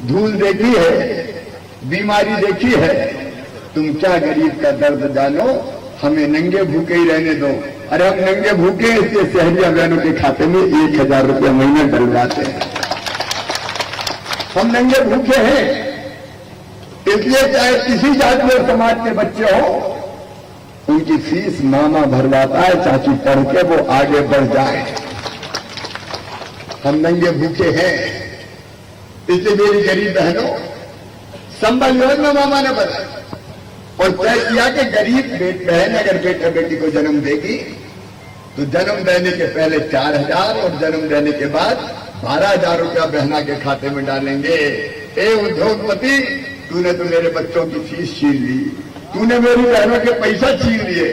धूल देखी है, बीमारी देखी है, तुम क्या गरीब का दर्द जानो, हमें नंगे भूखे ही रहने दो। अरे हम नंगे भूखे इसलिए शहरिया बहनों के खाते में 1000 रुपया महीना डलवाते हैं। हम नंगे भूखे हैं इसलिए चाहे किसी जाति और समाज के बच्चे हो, उनकी फीस मामा भरवाता है ताकि पढ़ के वो आगे बढ़ जाए। हम नंगे भूखे हैं इसलिए मेरी गरीब बहनों, संबल योजना मामा ने बताया और तय किया कि गरीब बहन अगर बेटा बेटी को जन्म देगी तो जन्म देने के पहले 4000 और जन्म देने के बाद 12000 रुपया बहना के खाते में डालेंगे। ए उद्योगपति, तूने तो मेरे बच्चों की फीस छीन ली, तूने मेरी बहनों के पैसा छीन लिए,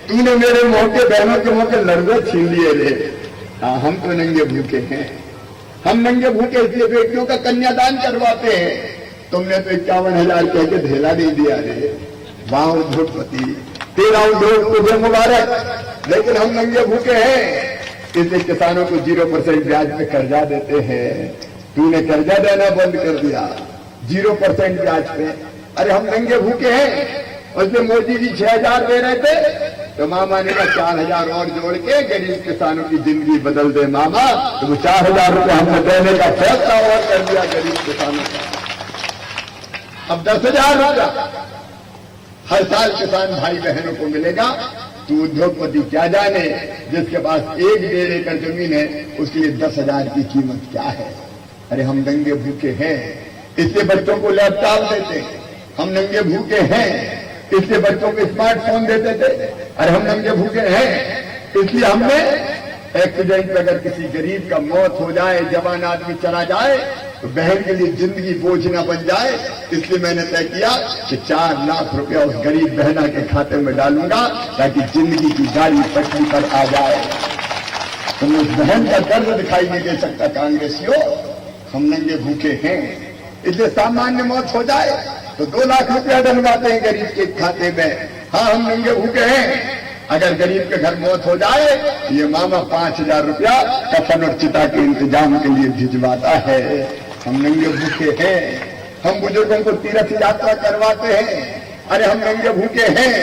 तूने मेरे मुंह के बहनों के मुंह के लड़वे छीन लिए रे। हाँ, हम तो नंगे भूखे हैं। हम नंगे भूखे इसलिए बेटियों का कन्यादान करवाते हैं। तुमने तो 51,000 कह के धेला नहीं दिया रे। वाह उद्योगपति, तेरा उद्योग तुझे मुबारक। लेकिन हम नंगे भूखे हैं इसलिए किसानों को 0% ब्याज पे कर्जा देते हैं। तूने कर्जा देना बंद कर दिया 0% ब्याज पे। अरे हम नंगे भूखे हैं। उसमें मोदी जी 6000 दे रहे थे तो मामा ने कहा 4000 और जोड़ के गरीब किसानों की जिंदगी बदल दे मामा। तो वो 4000 रुपये हमने देने का फैसला और कर दिया गरीब किसानों का। अब 10,000 रुपया हर साल किसान भाई बहनों को मिलेगा। तो उद्योगपति क्या जाने, जिसके पास 1-1.5 एकड़ जमीन है उसके लिए 10,000 की कीमत क्या है। अरे हम नंगे भूखे हैं इसलिए बच्चों को लैपटॉप देते। हम नंगे भूखे हैं इसलिए बच्चों को स्मार्टफोन देते थे। अरे हम नंगे भूखे हैं इसलिए हमने एक्सीडेंट में अगर किसी गरीब का मौत हो जाए, जवान आदमी चला जाए तो बहन के लिए जिंदगी बोझ न बन जाए, इसलिए मैंने तय किया कि 4 लाख रुपया उस गरीब बहना के खाते में डालूंगा ताकि जिंदगी की गाड़ी पटरी पर आ जाए। तुम उस बहन का दर्द दिखाई नहीं दे सकता कांग्रेसियों। हम नंगे भूखे हैं इसलिए सामान्य मौत हो जाए तो 2 लाख रुपया डलवाते हैं गरीब के खाते में। हाँ, हम नंगे भूखे हैं। अगर गरीब के घर मौत हो जाए ये मामा 5000 रुपया कफन और चिता के इंतजाम के लिए भिजवाता है। हम नंगे भूखे हैं। हम बुजुर्गों को तीर्थ यात्रा करवाते हैं। अरे हम नंगे भूखे हैं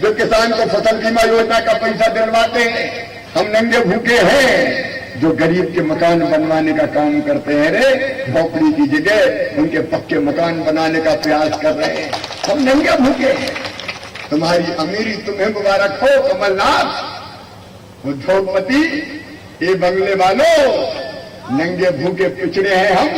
जो किसान को फसल बीमा योजना का पैसा दिलवाते हैं। हम नंगे भूखे हैं जो गरीब के मकान बनवाने का काम करते हैं रे। झोपड़ी की जगह उनके पक्के मकान बनाने का प्रयास कर रहे हैं। हम नंगे भूखे हैं। तुम्हारी अमीरी तुम्हें मुबारक हो कमलनाथ। उद्योगपति, ये बंगले वालों, नंगे भूखे पिछड़े हैं हम,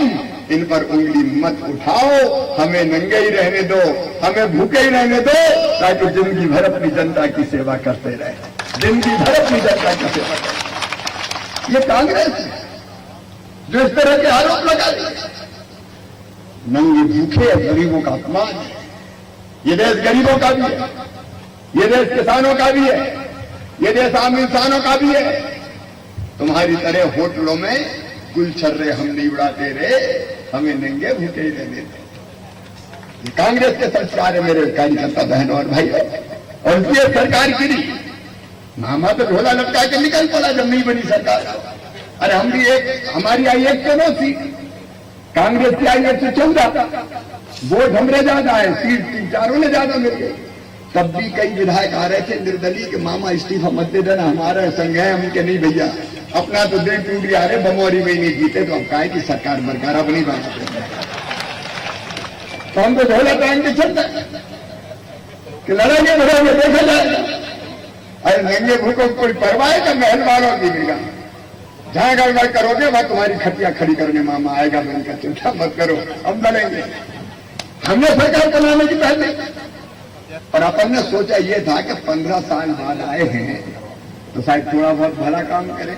इन पर उंगली मत उठाओ। हमें नंगे ही रहने दो, हमें भूखे ही रहने दो ताकि जिंदगी भर अपनी जनता की सेवा करते रहे। जिंदगी भर अपनी जनता की सेवा करते। ये कांग्रेस जो इस तरह के आरोप लगा दिए, नंगे भूखे गरीबों का अपमान है। ये देश गरीबों का भी है, ये देश किसानों का भी है, ये देश आम इंसानों का भी है। तुम्हारी तरह होटलों में गुलछर्रे हम नहीं उड़ाते रहे, हमें नंगे भूखे ही रहने देते। ये कांग्रेस के संस्कार है मेरे कार्यकर्ता बहनों और भाइयों। और इसलिए सरकार गिरी। मामा तो झोला लटका के निकल पड़ा जब नहीं बनी सरकार। अरे हम भी हमारी आई 109 सीट, कांग्रेस की आई 114। वोट हमरे ज्यादा है, सीट चारों ने ज्यादा मिल गई। तब भी कई विधायक आ रहे थे निर्दलीय के मामा इस्तीफा मत दे देना, हमारा संग है। हम के नहीं भैया, अपना तो दिल टूट गया। अरे बमौरी में नहीं जीते तो अब काहे की सरकार बरकरार अब नहीं बनाते। तो हम तो झोला टाइम के चलते कि लड़ेंगे लड़ेंगे देखा जाएगा। अरे नंगे भूखों को कोई परवाह है का महल वालों की निगाह। जहां गड़बड़ करोगे वहां तुम्हारी खटिया खड़ी करने मामा आएगा। मैंने कहा चिंता मत करो, हम लड़ेंगे। हमने सरकार बनाने की पहले और अपन ने सोचा ये था कि 15 साल बाद आए हैं तो शायद थोड़ा बहुत भला काम करें,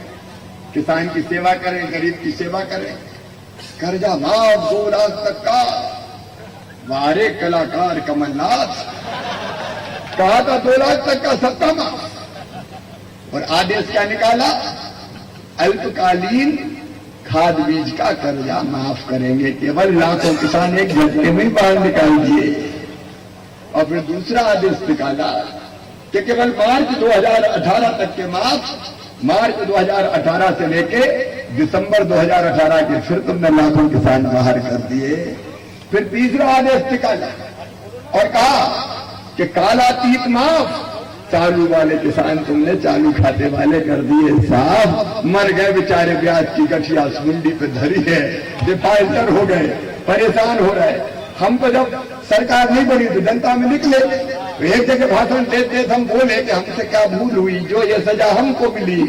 किसान की सेवा करें, गरीब की सेवा करें। कर्जा माफ 2 लाख तक का। वारे कलाकार कमलनाथ, कहा था 2 लाख तक का सत्ता माफ। और आदेश क्या निकाला? अल्पकालीन खाद बीज का कर्जा माफ करेंगे। केवल लाखों किसान एक झटके में बाहर निकाल दिए। और फिर दूसरा आदेश निकाला कि केवल मार्च 2018 तक के माफ। मार्च 2018 से लेके दिसंबर 2018 के फिर तुमने लाखों किसान बाहर कर दिए। फिर तीसरा आदेश निकाला और कहा कि कालातीत माफ, चालू वाले किसान तुमने चालू खाते वाले कर दिए साफ, मर गए बेचारे, ब्याज की गठिया मुंडी पे धरी है, डिफाल्टर हो गए, परेशान हो रहे। हमको जब सरकार नहीं बनी तो जनता में निकले, तो एक जगह भाषण देते हम बोले कि हमसे क्या भूल हुई जो ये सजा हमको मिली,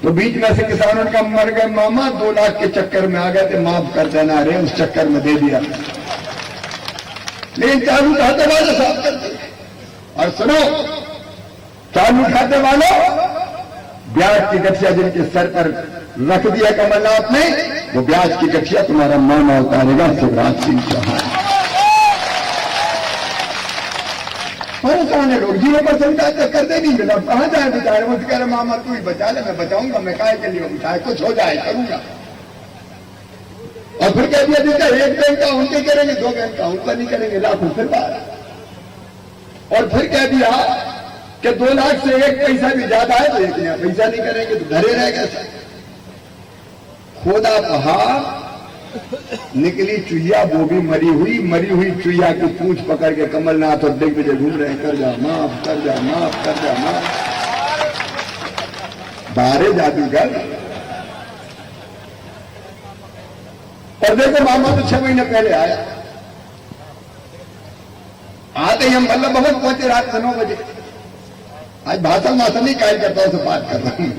तो बीच में से किसानों का मर गए मामा, 2 लाख के चक्कर में आ गए थे, माफ कर देना रे, उस चक्कर में दे दिया। लेकिन चालू खाते वाले साफ कर दिए। और सुनो, चालू खाते वालों, ब्याज की गठिया जिनके सर पर रख दिया कमलनाथ ने, वो ब्याज की गठिया तुम्हारा मामा उतारेगा, शिवराज सिंह चौहान। परेशान है लोग, 0% का चक्कर दे नहीं मिला, कहां जाए बेचारे, मुझे कह रहे मामा तू ही बचा ले, मैं बचाऊंगा, मैं काहे के लिए चाहे कुछ हो जाए करूंगा। और फिर कह दिया देखा, 1 बैंक का उनके करेंगे, 2 बैंक का उनका नहीं करेंगे, लाखों फिर बाहर। और फिर कह दिया कि 2 लाख से 1 पैसा भी ज्यादा है तो 1 नया पैसा नहीं करेंगे, तो धरे रह गए। खोदा पहाड़, निकली चुहिया, वो भी मरी हुई चुहिया की पूंछ पकड़ के कमलनाथ और दिग्विजय घूम रहे, कर जा माफ, कर जा माफ, कर जा माफ। बारे जादूगर। और देखो मामा तो 6 महीने पहले आया, आते ही हम वल्लभ भवन पहुंचे रात 9 बजे। आज भाषण नहीं कायल करता हूं, बात कर रहा हूं।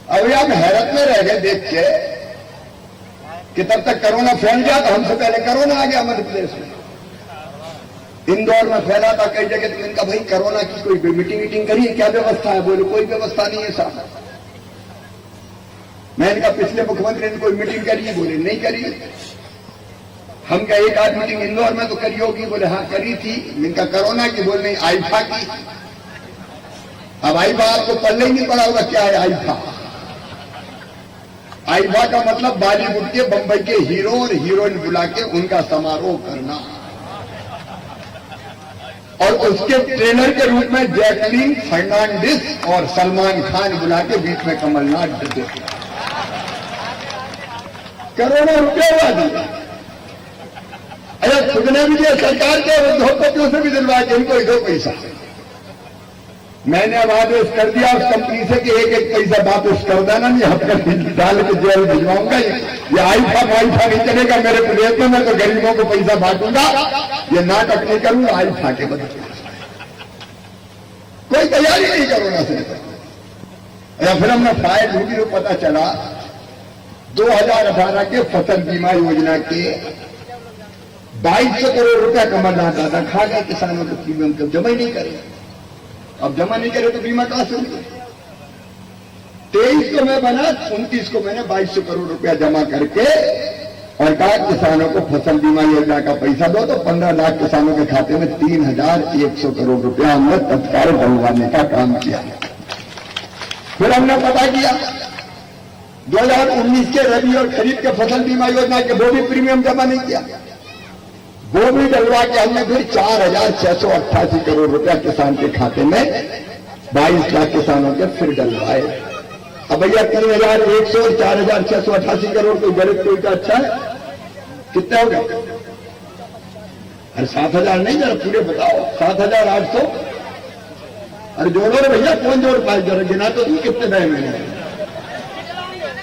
अब हम हैरत में रह गए देख के कि तब तक कोरोना फैल गया, तो हमसे पहले कोरोना आ गया मध्य प्रदेश में। इंदौर में फैला था कई जगह, तो इनका भाई कोरोना की कोई मीटिंग करी है, क्या व्यवस्था है? बोले कोई व्यवस्था नहीं है साहब। मैं इनका पिछले मुख्यमंत्री ने कोई मीटिंग करी है? बोले नहीं करी। हम क्या 1 आध मीटिंग इंदौर में तो करी होगी? बोले हाँ करी थी। इनका कोरोना की? बोले नहीं, आईफा की। अब आईफा आपको पल्ले ही नहीं पड़ा होगा, क्या है आईफा? आईफा का मतलब बॉलीवुड के, बंबई के हीरो और हीरोइन बुला के उनका समारोह करना, और उसके ट्रेनर के रूप में जैकलीन फर्नांडिस और सलमान खान बुला के बीच में कमलनाथ डटे। करोड़ों रुपए हुआ दिया। अरे खुद ने भी दिया, सरकार के उद्योगपतियों से भी दिलवाया कि इनको 2 पैसा। मैंने अब आदेश कर दिया उस कंपनी से कि 1-1 पैसा वापस कर देना, नहीं हफ्ता डाल के जेल भिजवाऊंगा। ये आईफा नहीं चलेगा मेरे प्रदेश में, मैं तो गरीबों को पैसा बांटूंगा, ये नाटक नहीं करूंगा आईफा के बदले। कोई तैयारी नहीं कोरोना से। या फिर हमने फाइल ढूंढी तो पता चला 2018 के फसल बीमा योजना के 2200 करोड़ रुपया कमलनाथ दादा खा गए किसानों को, प्रीमियम तो जमा ही नहीं करे। अब जमा नहीं करे तो बीमा कहां से होगी? 23 को मैं बना, 29 को मैंने 2200 करोड़ रुपया जमा करके और कहा किसानों को फसल बीमा योजना का पैसा दो, तो 15 लाख किसानों के खाते में 3100 करोड़ रुपया हमने तत्काल डलवाने का काम किया। फिर हमने पता किया 2019 के रबी और खरीफ के फसल बीमा योजना के वो भी प्रीमियम जमा नहीं किया, वो भी डलवा के हमने फिर 4688 करोड़ रुपया किसान के खाते में 22 लाख किसानों के फिर डलवाए। अब भैया 3100 और 4688 करोड़ कोई गरीब कोई का अच्छा है? कितने हो गए? अरे 7000 नहीं, जरा पूरे बताओ। 7800। अरे जोड़ो रे भैया, कौन जोड़ पाए? जरा गिना तो तुम कितने नए महीने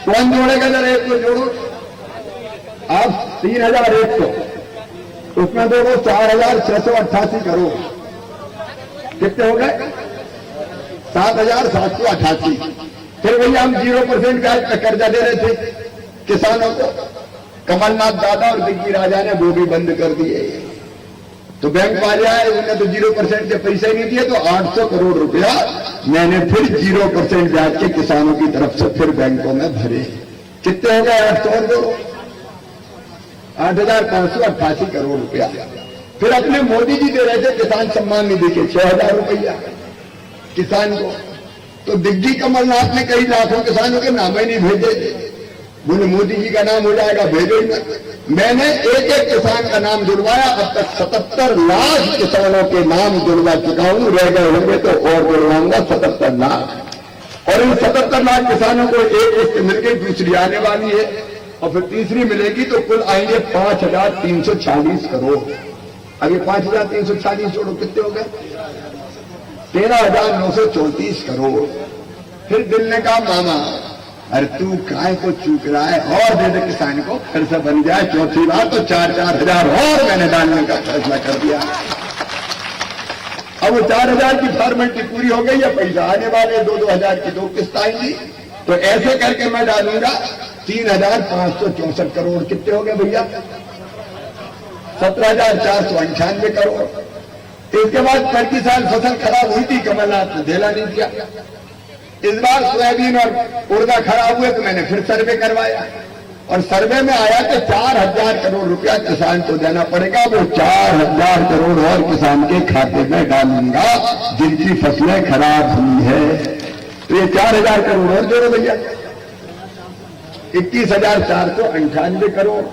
कौन जोड़ेगा? जरा एक को जोड़ो। आप 3100, उसमें दो 4688 करोड़, कितने हो गए? 7788। फिर भैया हम 0% ब्याज पे कर्जा दे रहे थे किसानों को, कमलनाथ दादा और दिग्गी राजा ने वो भी बंद कर दिए। तो बैंक वाले आए, उन्होंने तो 0% के पैसे नहीं दिए, तो 800 करोड़ रुपया मैंने फिर 0% ब्याज के किसानों की तरफ से फिर बैंकों में भरे। कितने हो गए? 8588 करोड़ रुपया। फिर अपने मोदी जी दे रहे थे किसान सम्मान निधि के 6000 रुपया किसान को, तो दिग्गी कमलनाथ ने कई लाखों किसानों के नाम ही नहीं भेजे। बोले मोदी जी का नाम हो जाएगा, भेजो ही मत। मैंने एक एक किसान का नाम जुड़वाया, अब तक 77 लाख किसानों के नाम जुड़वा चुका हूं, रह गए होंगे तो और जुड़वाऊंगा 77 लाख। और इन 77 लाख किसानों को एक किस्त मिल गई, दूसरी आने वाली है। और फिर तीसरी मिलेगी तो कुल आएंगे 5,340 करोड़। अब ये 5,340 जोड़ो, कितने हो गए? 13,934 करोड़। फिर दिल ने कहा मामा अरे तू काय को चूक रहा है, और दे दे किसान को, फिर से बन जाए चौथी बार तो 4-4 हजार और मैंने डालने का फैसला कर दिया। अब वो 4,000 की फॉर्मेलिटी पूरी हो गई है, पैसा आने वाले 2-2 हजार की 2 किस्त आएंगी, तो ऐसे करके मैं डालूंगा 3,564 करोड़। कितने हो गए भैया? 17,498 करोड़। इसके बाद प्रति साल फसल खराब हुई थी, कमलनाथ ने ढेला नहीं दिया। इस बार सोयाबीन और उड़दा खराब हुए तो मैंने फिर सर्वे करवाया, और सर्वे में आया कि 4,000 करोड़ रुपया किसान को देना पड़ेगा। वो 4,000 करोड़ और किसान के खाते में डालूंगा जिनकी फसलें खराब हुई है। तो ये 4,000 करोड़ और जोड़ो भैया, 21,498 करोड़।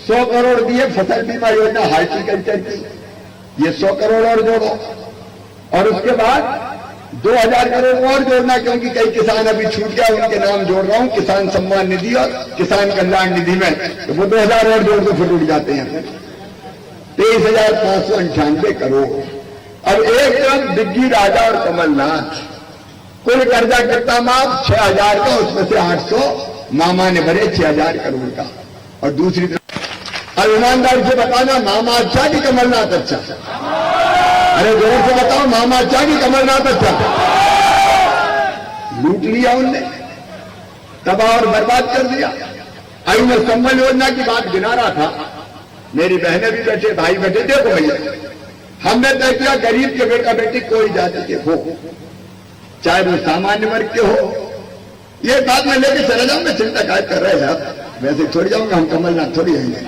100 करोड़ दिए फसल बीमा योजना हार्टिकल्चर की, ये 100 करोड़ और जोड़ो। और उसके बाद 2,000 करोड़ और जोड़ना, क्योंकि कई किसान अभी छूट गया, उनके नाम जोड़ रहा हूं, किसान सम्मान निधि और किसान कल्याण निधि में, तो वो 2,000 और जोड़ के फिर उठ जाते हैं। 23,598 करोड़। अब एक तरफ डिग्गी राजा और कमलनाथ, कुल कर्जा कितना माफ? 6,000 का, उसमें से 800 मामा ने भरे 6,000 करोड़ का। और दूसरी तरफ अब ईमानदारी से बताना, मामा अच्छा कि कमलनाथ अच्छा? अरे जोर से बताओ, मामा अच्छा कि कमलनाथ अच्छा? लूट लिया उनने, तबाह और बर्बाद कर दिया। आई मैं संबल योजना की बात गिना रहा था, मेरी बहनें भी बैठे, भाई बैठे। देखो भैया, हमने तय किया गरीब के बेटा बेटी कोई जाति के हो, चाहे वो सामान्य वर्ग के हो। ये बात मैं लेके चला जाऊं, मैं चिंता काय कर रहे हैं आप, वैसे छोड़ जाऊंगा, हम कमलनाथ थोड़ी आएंगे।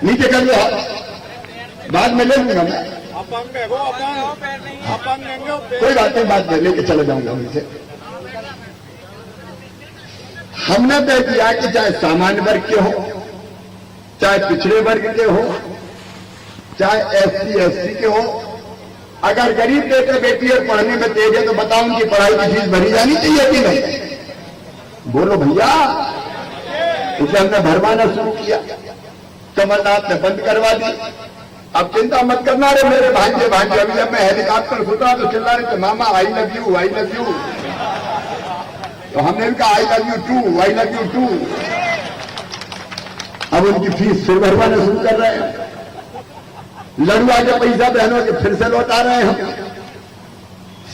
नीचे कर लो हाथ, बाद में ले लूंगा मैं, कोई बात नहीं, बाद में लेके चले जाऊंगा उनसे। हमने तय किया कि चाहे सामान्य वर्ग के हो, चाहे पिछड़े वर्ग के हो, चाहे SC/ST के हो, अगर गरीब बेटे बेटी और पढ़ने में तेज है तो बताओ उनकी पढ़ाई की फीस भरी जानी चाहिए कि नहीं? बोलो भैया। इसे हमने भरवाना शुरू किया, कमलनाथ ने बंद करवा दी। अब चिंता मत करना रे मेरे भांजे भांजे, अभी जब मैं हेलीकॉप्टर फुटा तो चिल्ला रहे थे मामा I love you, I love you. तो हमने भी कहा I love you too, I love you too. अब उनकी फीस फिर भरवाना शुरू कर रहे हैं, लड़ुआ के पैसा बहनों के फिर से लौटा रहे हैं हम,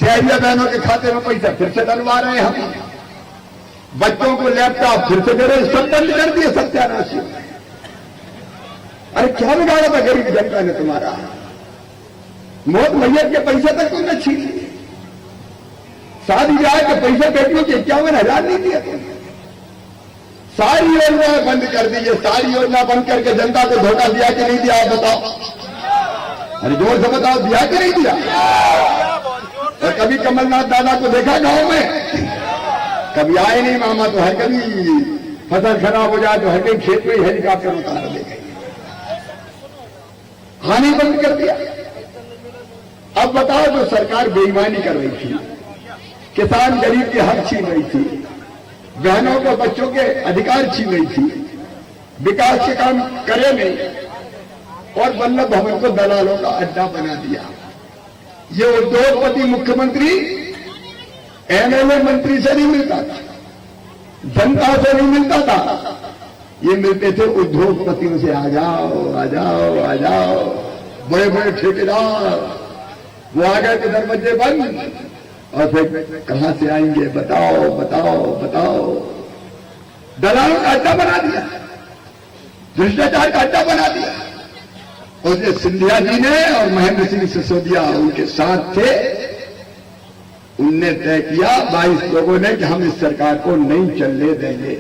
शहरिया बहनों के खाते में पैसा फिर से डलवा रहे हैं हम, बच्चों को लैपटॉप फिर से दे रहे, सब बंद कर दिए, सत्यानाशी। अरे क्या बिगाड़ा था गरीब जनता ने तुम्हारा? मौत मैयत के पैसे तक तुमने छीन लिए, शादी ब्याह के पैसे बेटियों के 51,000 नहीं दिए तुमने, सारी योजनाएं बंद कर दी। सारी योजना बंद करके जनता को धोखा दिया कि नहीं दिया? आप बताओ, अरे जोर से बताओ, दिया कि नहीं दिया? और कभी कमलनाथ दादा को देखा गांव में? कभी आए नहीं मामा, तो है कभी फसल खराब हो जाए तो हर कहीं खेत में हेलीकॉप्टर उतार ले गए, हानि बंद कर दिया। अब बताओ, जो सरकार बेईमानी कर रही थी, किसान गरीब के हक छीन रही थी, बहनों को बच्चों के अधिकार छीन रही थी, विकास के काम करे नहीं, और वल्लभ भवन को दलालों का अड्डा बना दिया। ये उद्योगपति मुख्यमंत्री MLA मंत्री से नहीं मिलता था, जनता से नहीं मिलता था, ये मिलते थे उद्योगपतियों से। आ जाओ आ जाओ आ जाओ, बड़े बड़े ठेकेदार, वो आ गए तो दरवाजे बंद, और फिर कहां से आएंगे बताओ बताओ बताओ। दलालों का अड्डा बना दिया, भ्रष्टाचार का अड्डा बना दिया। और जो सिंधिया जी ने और महेंद्र सिंह सिसोदिया उनके साथ थे, उनने तय किया 22 लोगों ने कि हम इस सरकार को नहीं चलने देंगे।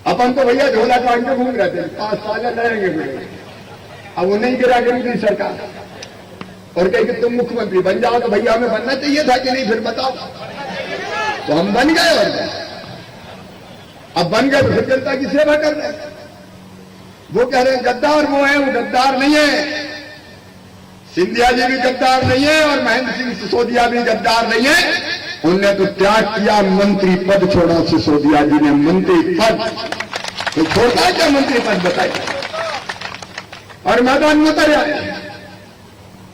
अपन तो भैया झोला टांग के घूम रहे थे, 5 साल लड़ेंगे, अब वो नहीं गिरा गिरी सरकार, और कहे कि तुम मुख्यमंत्री बन जाओ। तो भैया हमें बनना चाहिए था कि नहीं? फिर बताओ। तो हम बन गए, और अब बन गए तो फिर जनता की सेवा कर रहे हैं। वो कह रहे हैं गद्दार वो है, वो गद्दार नहीं है। सिंधिया जी भी गद्दार नहीं है और महेंद्र सिंह सिसोदिया भी गद्दार नहीं है। उनने तो त्याग किया, मंत्री पद छोड़ा सिसोदिया जी ने मंत्री पद। तो छोड़ता है क्या मंत्री पद बताइए, और मैदान में उतर जाए।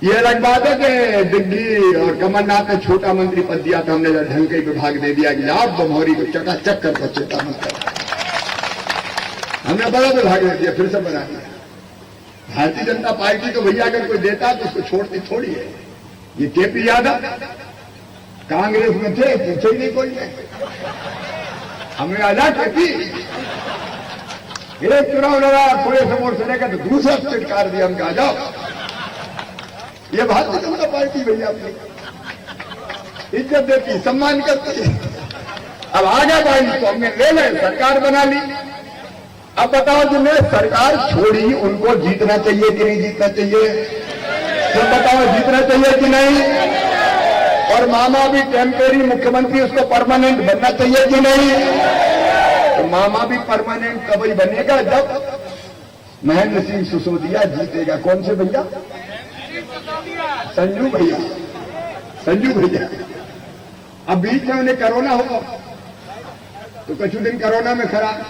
ये अलग बात है कि दिग्गी और कमलनाथ ने छोटा मंत्री पद दिया था, हमने ढंग के विभाग दे दिया कि आप बमोरी को चकाचक कर चिंता मत कर, हमने बड़ा विभाग दे दिया, फिर से बना दिया। भारतीय जनता पार्टी को भैया अगर कोई देता तो उसको छोड़ती थोड़ी है। ये केपी यादव कांग्रेस में थे, पूछे ही नहीं कोई ने, हमें आजा केपी एक चुनाव लड़ा, थोड़े से वोट से लेकर तो दूसरा चिटकार दिया, हम कहा जाओ। ये भारतीय जनता पार्टी भैया अपनी इज्जत देती, सम्मान करती है। अब आगे भाई तो हमने ले ले सरकार बना ली। अब बताओ जिन्हें सरकार छोड़ी उनको जीतना चाहिए कि नहीं जीतना चाहिए? तुम बताओ जीतना चाहिए कि नहीं? और मामा भी टेम्परेरी मुख्यमंत्री, उसको परमानेंट बनना चाहिए कि नहीं? तो मामा भी परमानेंट कभी बनेगा जब महेंद्र सिंह सिसोदिया जीतेगा। कौन से भैया? संजू भैया, संजू भैया। अब बीच में उन्हें कोरोना होगा तो कुछ दिन कोरोना में खराब,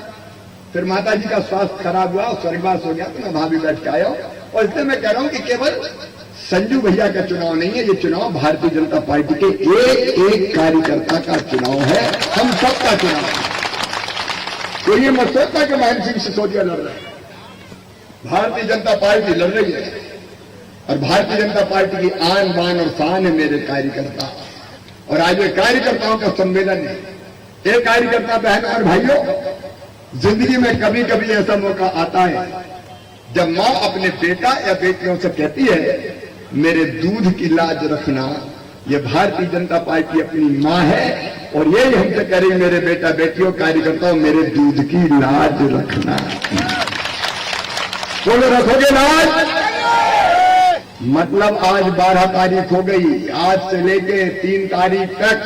फिर माता जी का स्वास्थ्य खराब हुआ, स्वर्गवास हो गया, तो मैं भाभी बैठ के आया हूं। और इसलिए मैं कह रहा हूं कि केवल संजू भैया का चुनाव नहीं है, ये चुनाव भारतीय जनता पार्टी के एक एक कार्यकर्ता का चुनाव है, हम सबका चुनाव है। तो ये मत सोचता कि महेंद्र सिंह सिसोदिया लड़ रहे हैं, भारतीय जनता पार्टी लड़ रही है। और भारतीय जनता पार्टी की आन बान और शान है मेरे कार्यकर्ता। और आज ये कार्यकर्ताओं का सम्मेलन है। एक कार्यकर्ता बहन और भाइयों, जिंदगी में कभी कभी ऐसा मौका आता है जब मां अपने बेटा या बेटियों से कहती है मेरे दूध की लाज रखना। ये भारतीय जनता पार्टी अपनी मां है और यही हमसे कह रही मेरे बेटा बेटियों कार्यकर्ताओं मेरे दूध की लाज रखना। बोलो रखोगे लाज? मतलब आज 12 तारीख हो गई, आज से लेके 3 तारीख तक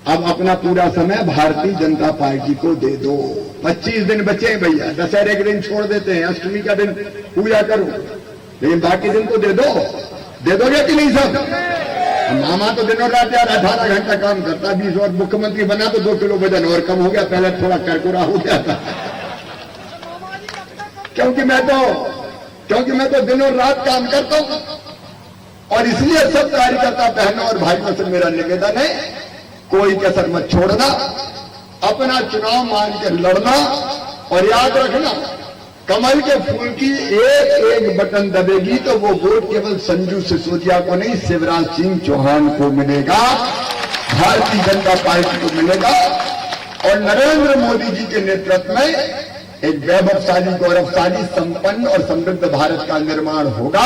अब अपना पूरा समय भारतीय जनता पार्टी को दे दो। 25 दिन बचे हैं भैया, दशहरे के दिन छोड़ देते हैं, अष्टमी का दिन पूजा करो, लेकिन बाकी दिन तो दे दो। दे दोगे कि नहीं सब? मामा तो दिनों रात यार 18 घंटा काम करता, 20 और मुख्यमंत्री बना तो 2 किलो वजन और कम हो गया, पहले थोड़ा करकुरा हो गया था। क्योंकि मैं तो दिनों रात काम करता हूं। और इसलिए सब कार्यकर्ता बहनों और भाइयों से मेरा निवेदन है, कोई कसर मत छोड़ना, अपना चुनाव मान के लड़ना। और याद रखना, कमल के फूल की एक एक बटन दबेगी तो वो वोट केवल संजू सिसोदिया को नहीं, शिवराज सिंह चौहान को मिलेगा, भारतीय जनता पार्टी को मिलेगा। और नरेंद्र मोदी जी के नेतृत्व में एक वैभवशाली, गौरवशाली, संपन्न और समृद्ध भारत का निर्माण होगा।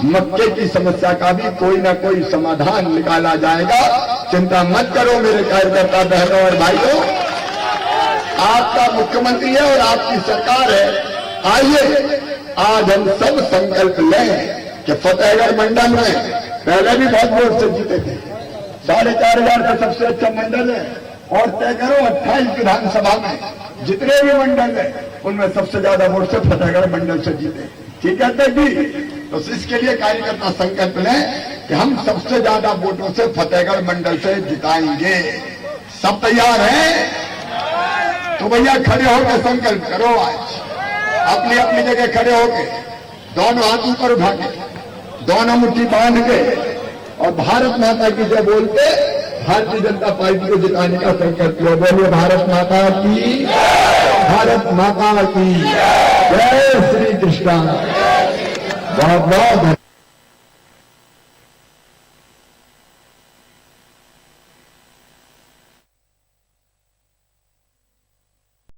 मक्के की समस्या का भी कोई ना कोई समाधान निकाला जाएगा। चिंता मत करो मेरे कार्यकर्ता बहनों और भाइयों, आपका मुख्यमंत्री है और आपकी सरकार है। आइए आज हम सब संकल्प लें कि फतेहगढ़ मंडल में पहले भी बहुत वोट से जीते थे, 4,500 का सबसे अच्छा मंडल है। और तय करो 28 विधानसभा में जितने भी मंडल है उनमें सबसे ज्यादा वोट से फतेहगढ़ मंडल से जीते। ठीक है जी? तो इसके लिए कार्यकर्ता संकल्प लें कि हम सबसे ज्यादा वोटों से फतेहगढ़ मंडल से जिताएंगे। सब तैयार हैं? तो भैया खड़े होकर संकल्प करो, आज अपनी अपनी जगह खड़े होके दोनों हाथ ऊपर उठा के दोनों मुट्ठी बांध के और भारत माता की जय बोलते भारतीय जनता पार्टी को जिताने का संकल्प लो। बोलिए भारत माता की, भारत माता की जय श्री कृष्ण। बहुत बहुत